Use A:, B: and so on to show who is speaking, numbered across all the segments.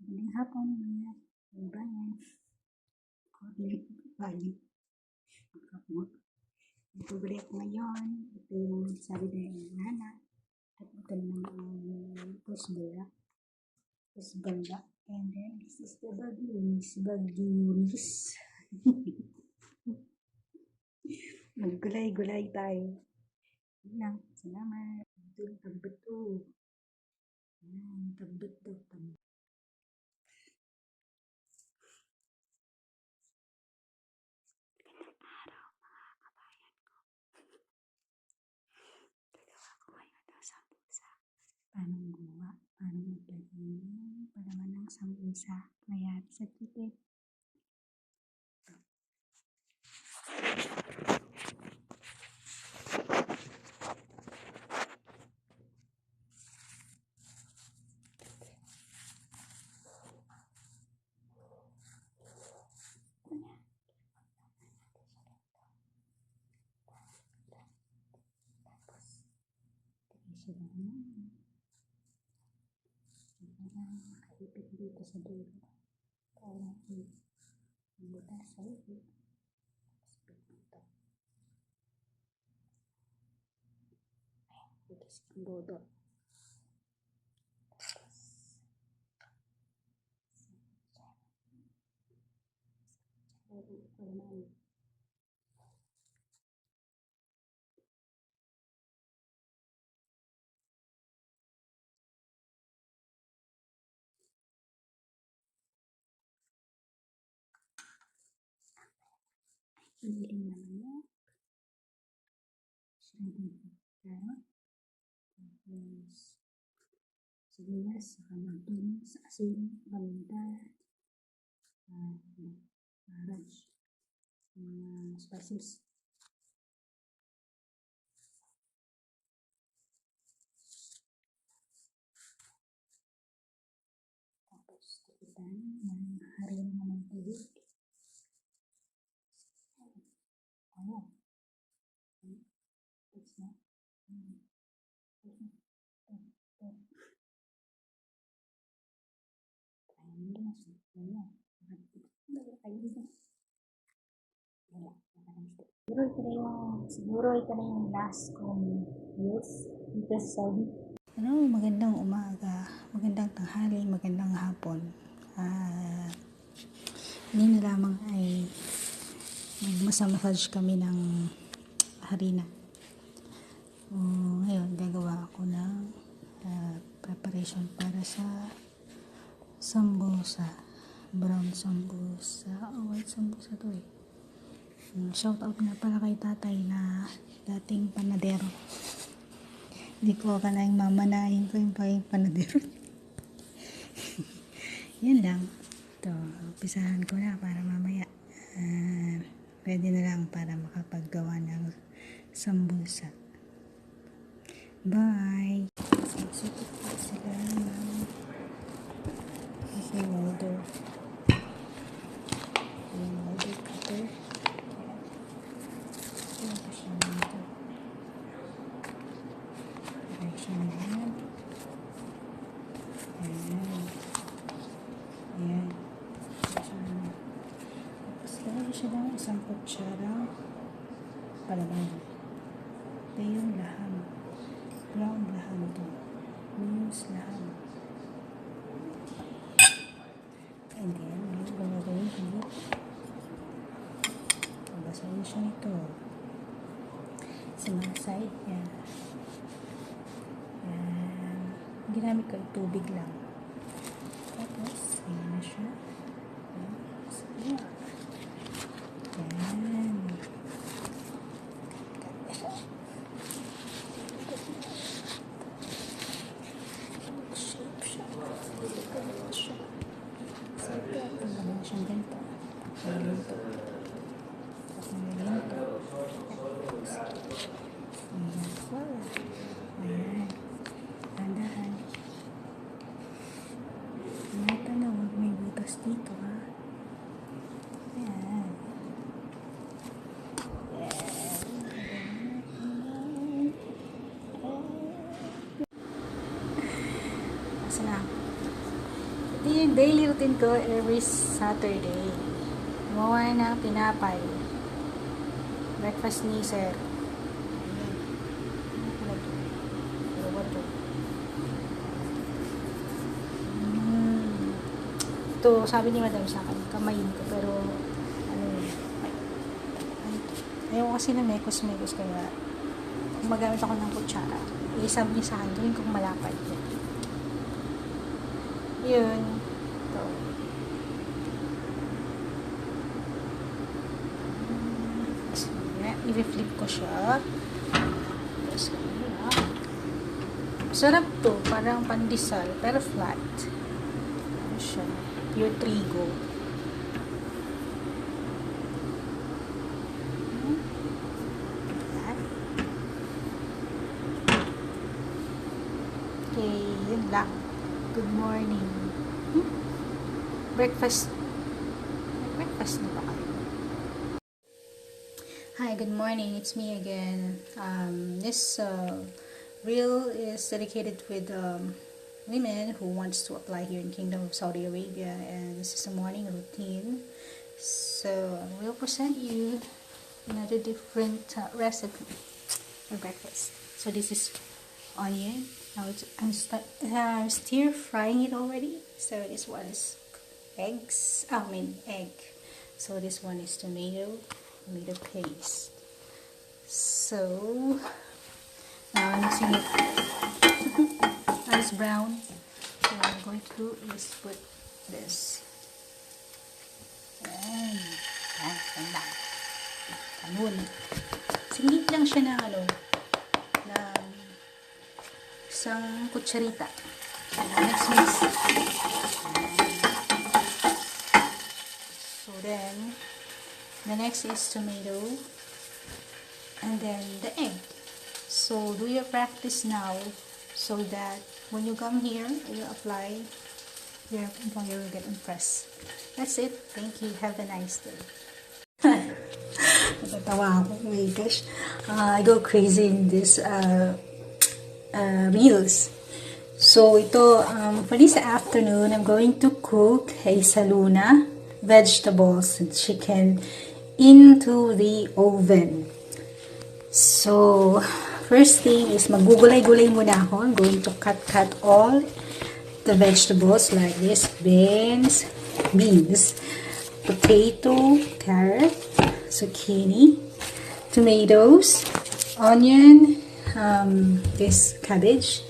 A: Magandang hapon mga kabayan. Cornect Bali. Nagpabalik ako ngayon. Ito yung sabi ng nana. At ito naman ang pusbala. And then this is the bagunis. Maggulay-gulay tayo. Yun lang. Salamat. Ito yung tabbit ko. Tabbit daw. Tabbit. Paano gumawa, paano maglagay ng palaman ng sambusa mayari sa tipid. Sila naman. Makalipit dito sa dulo. Para i-butas sa ulo. Dito. Butas ang bodo. Piniling naman mo. Shredded carrot. Tapos sibuyas, saka magtumis, asin, paminta, haraj, mga spices. Tapos tipitan ng harina ng tubig. Ayan. Tapos na. Siguro ito na yung last kong use dito sa Saudi. Magandang umaga, magandang tanghali, magandang hapon. Hindi na lamang ay magmasa-massage kami ng harina. Ngayon, gagawa ako ng preparation para sa sambusa. Brown sambusa. White sambusa to eh. Shout out na pala kay tatay na dating panadero. Hindi ko akalaing mamanahin ko yung panadero. Yan lang. Ito, umpisahan ko na para mamaya. Pwede na lang para makapaggawa ng sambusa. Bye! Sipit pa sila ng molder. Yung molder cutter. Ito siya nito. Ayan siya na yan. Ayan. Ayan. Tapos lagay siya lang isang kutsara palaman. Ito yung laham. Brown laham ito. News laham. And then, yung gagawin ulit. Babasahin siya nito. Sa mga side niya. Ginamit ko yung tubig lang. Tapos, ayan na siya. Ayan. Shape siya. Ganito siya. Sige, kung gano'n siyang ganito. Ganito. Ganito. Ayan. Wala. Ayan. Tandahan. Mata na, huwag may butas dito ha. Ayan. Asa na. Ito yung daily routine ko every Saturday. Gumawa ng tinapay. Breakfast ni Sir. Ito, sabi ni Madam sa akin, kamayin ko, pero ano yun, ayaw kasi na mekos-mekos, kaya kung magamit ako ng kutsara, isab niya sa akin, gawin kong malapad. Yun. Ito. So, i-flip ko siya. Tapos, sarap to, parang pandesal, pero flat. Ano siya? Pure trigo. Okay, yun lang. Good morning. Breakfast. Breakfast na ba kayo? Hi, good morning. It's me again. This reel is dedicated with women who wants to apply here in Kingdom of Saudi Arabia, and this is a morning routine. So I will present you another different recipe for breakfast. So this is onion. Now I'm stir frying it already. So this one is egg. So this one is tomato paste. So now I'm mixing it. Nice brown. So what I'm going to do is put this. Ganun. Singit lang siya ng isang kutsarita. Let's mix. So then, the next is tomato. And then the egg. So do your practice now, so that when you come here, you apply, your employer will get impressed. That's it. Thank you. Have a nice day. Natatawa ako. Oh my gosh. I go crazy in this reels. So ito, for this afternoon, I'm going to cook a saluna, vegetables and chicken into the oven. So first thing is magugulay-gulay muna ako. I'm going to cut all the vegetables like this. Beans, potato, carrot, zucchini, tomatoes, onion, this cabbage,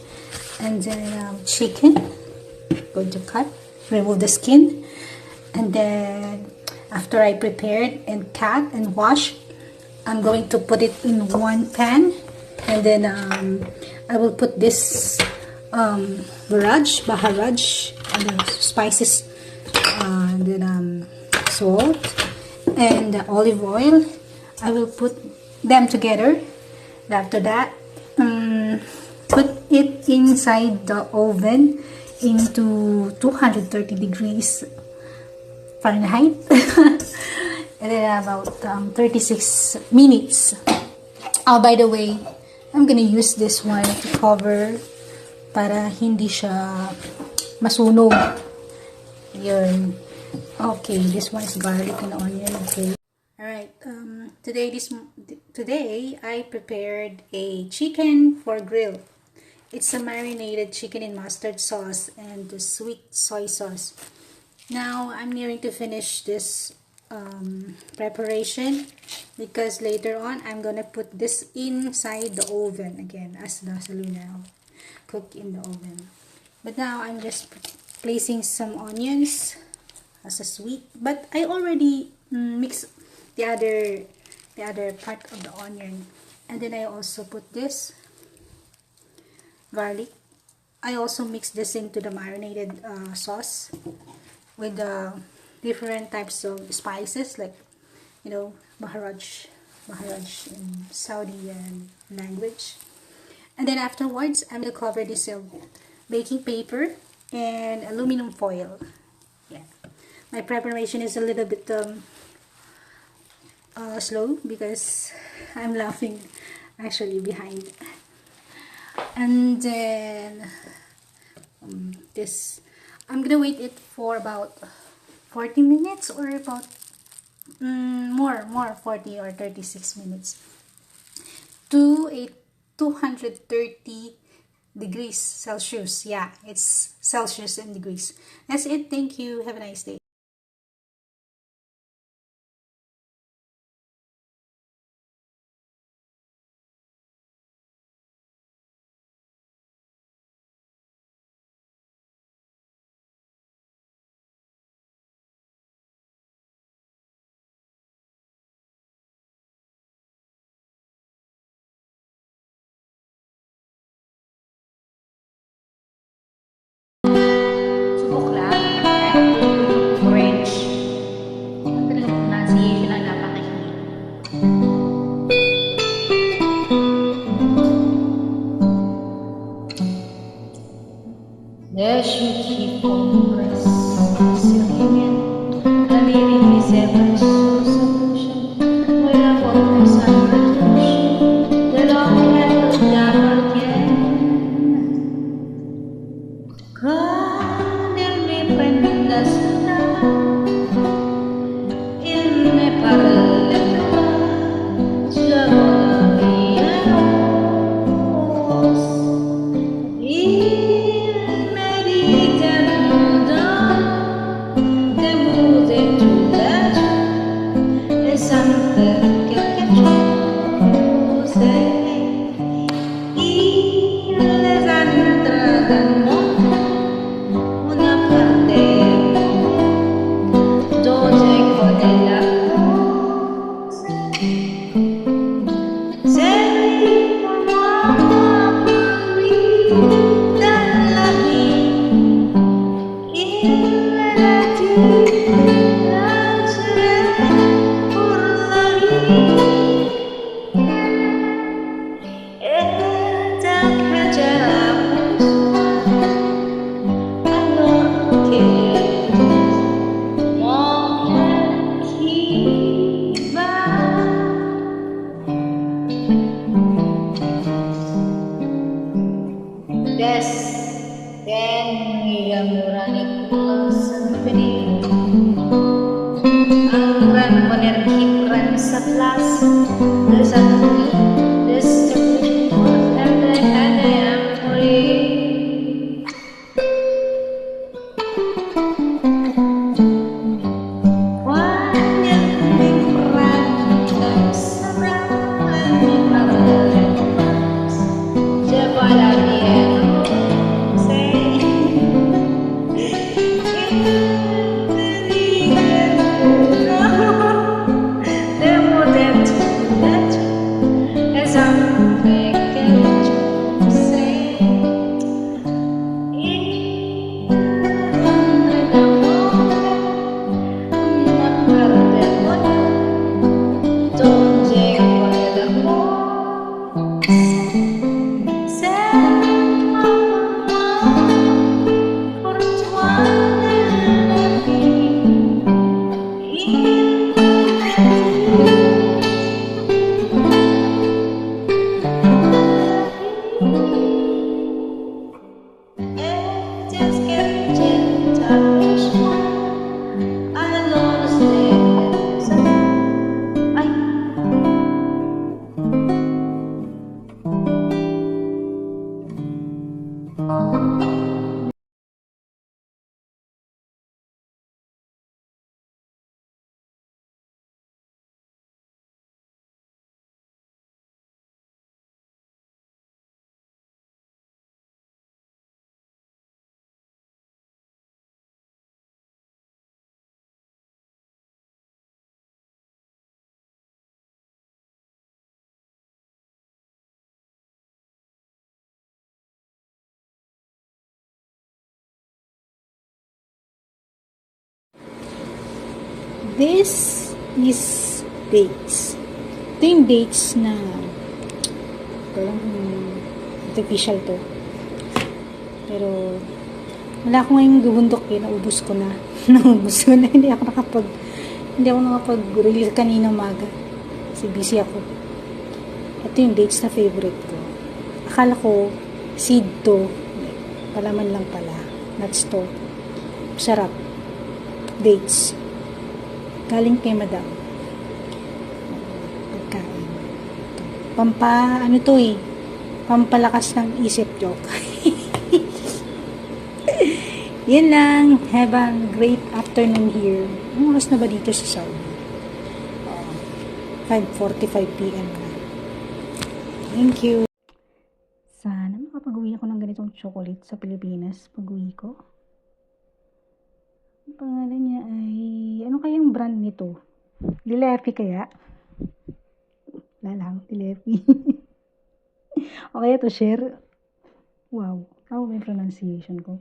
A: and then chicken. Going to cut, remove the skin, and then after I prepared and cut and wash, I'm going to put it in one pan, and then I will put this baharaj, and then spices, and then salt and olive oil. I will put them together. After that, put it inside the oven into 230 degrees Fahrenheit. And then about 36 minutes. Oh, by the way, I'm gonna use this one to cover para hindi siya masunog. Yun. Okay, this one is garlic and onion. Okay. Alright, today I prepared a chicken for grill. It's a marinated chicken in mustard sauce and the sweet soy sauce. Now I'm nearing to finish this preparation, because later on I'm gonna put this inside the oven again, as the saluna cook in the oven. But now I'm just placing some onions as a sweet, but I already mixed the other part of the onion, and then I also put this garlic. I also mix this into the marinated sauce with different types of spices, like, you know, baharaj in Saudi language. And then afterwards, I'm gonna cover this baking paper and aluminum foil. Yeah, my preparation is a little bit slow because I'm laughing actually behind. And then this I'm gonna wait it for about 40 minutes or about more 40 or 36 minutes to a 230 degrees Celsius. Yeah, it's Celsius and degrees. That's it. Thank you. Have a nice day. Subok lang. Kahit French. Ang talaga pronunciation ang napakahirap. Yes, you keep on resilient. Kanini reserve solution. Wala po sa resolution. The long hand of never again. Con el mi prenda sola. Il ne parle pas. Je vois bien rose. Il me dit tellement des mots et tout là-dessus. Et ça me fait quelque chose. Il les a entrés dans mon una parte donde con la cosa. Sei un uomo dalla vita, il relativo por la vida. E da che c'eravamo allora che muore chi va. Des dan ngigamurani kula sempeni angguran penerkiran sebelas desatui distribution ada yang boleh. This is dates. Ito yung dates na walang artificial to. Pero wala akong ngayong gubundok eh. Naubos ko na. Naubos ko na. Hindi ako nakapag-release kanina umaga. Kasi busy ako. Ito yung dates na favorite ko. Akala ko seed to. Palaman lang pala. Nuts to. Sarap. Dates. Galing kay madam. Pagkain. Ano to eh. Pampalakas ng isip, joke. Yun lang. Have a great afternoon here. Anong oras na ba dito sa Saudi? 5:45 p.m. na. Thank you. Sana makapag-uwi ako ng ganitong chocolate sa Pilipinas pag-uwi ko. Ang pangalan niya ay... Ano kayang brand nito? Dilepi kaya? Wala lang, Dilepi. O kaya to share? Wow, tama ba yung pronunciation ko?